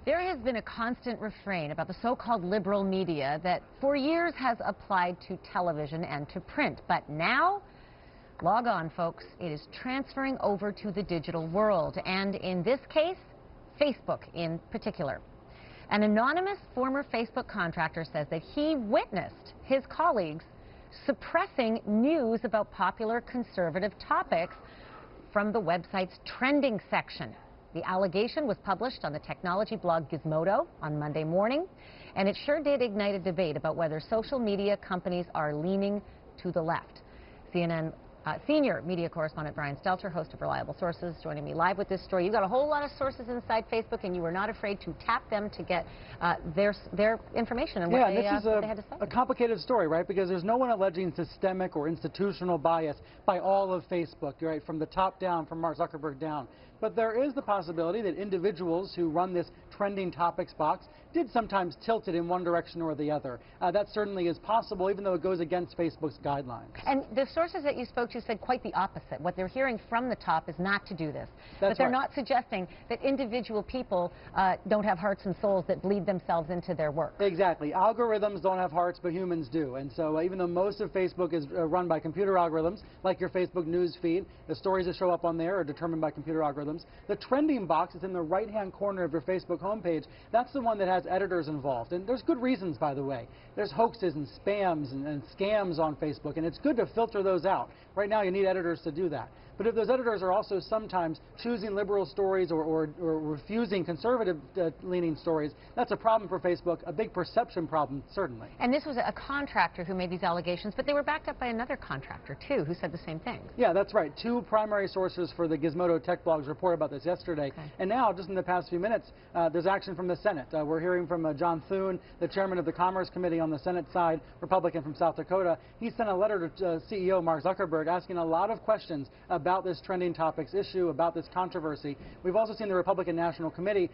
There has been a constant refrain about the so-called liberal media that for years has applied to television and to print. But now, log on, folks, it is transferring over to the digital world. And in this case, Facebook in particular. An anonymous former Facebook contractor says that he witnessed his colleagues suppressing news about popular conservative topics from the website's trending section. The allegation was published on the technology blog Gizmodo on Monday morning, and it sure did ignite a debate about whether social media companies are leaning to the left. CNN senior media correspondent Brian Stelter, host of Reliable Sources, joining me live with this story. You've got a whole lot of sources inside Facebook, and you were not afraid to tap them to get their information and what, they had to say. A complicated story, right? Because there's no one alleging systemic or institutional bias by all of Facebook, right? From the top down, from Mark Zuckerberg down. But there is the possibility that individuals who run this trending topics box did sometimes tilt it in one direction or the other. That certainly is possible, even though it goes against Facebook's guidelines. And the sources that you spoke to said quite the opposite. What they're hearing from the top is not to do this. That's but they're right. not suggesting that individual people don't have hearts and souls that bleed themselves into their work. Exactly. Algorithms don't have hearts, but humans do. And so even though most of Facebook is run by computer algorithms, like your Facebook news feed, the stories that show up on there are determined by computer algorithms. The trending box is in the right-hand corner of your Facebook homepage. That's the one that has editors involved. And there's good reasons, by the way. There's hoaxes and spams and scams on Facebook, and it's good to filter those out. Right now, you need editors to do that. But if those editors are also sometimes choosing liberal stories or refusing conservative-leaning stories, that's a problem for Facebook, a big perception problem, certainly. And this was a contractor who made these allegations, but they were backed up by another contractor, too, who said the same thing. Yeah, that's right. Two primary sources for the Gizmodo tech blogs report about this yesterday. Okay. And now, just in the past few minutes, there's action from the Senate. We're hearing from John Thune, the chairman of the Commerce Committee on the Senate side, Republican from South Dakota. He sent a letter to CEO Mark Zuckerberg asking a lot of questions about this trending topics issue, about this controversy. We've also seen the Republican National Committee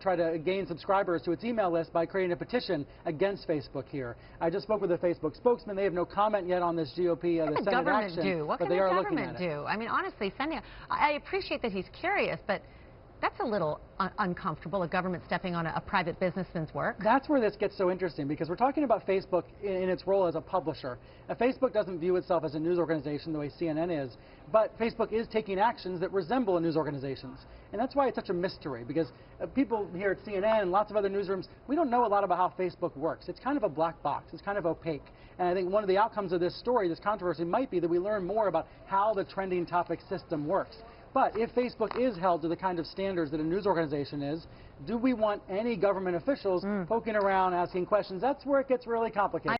try to gain subscribers to its email list by creating a petition against Facebook here. I just spoke with a Facebook spokesman. They have no comment yet on this GOP, the Senate action, do? What but can they the are looking government at it. do? I mean, honestly, I appreciate that he's curious, but that's a little uncomfortable, a government stepping on a private businessman's work. That's where this gets so interesting, because we're talking about Facebook in its role as a publisher. Facebook doesn't view itself as a news organization the way CNN is, but Facebook is taking actions that resemble news organizations. And that's why it's such a mystery, because people here at CNN and lots of other newsrooms, we don't know a lot about how Facebook works. It's kind of a black box. It's kind of opaque. And I think one of the outcomes of this story, this controversy, might be that we learn more about how the trending topic system works. But if Facebook is held to the kind of standards that a news organization is, do we want any government officials poking around, asking questions? That's where it gets really complicated.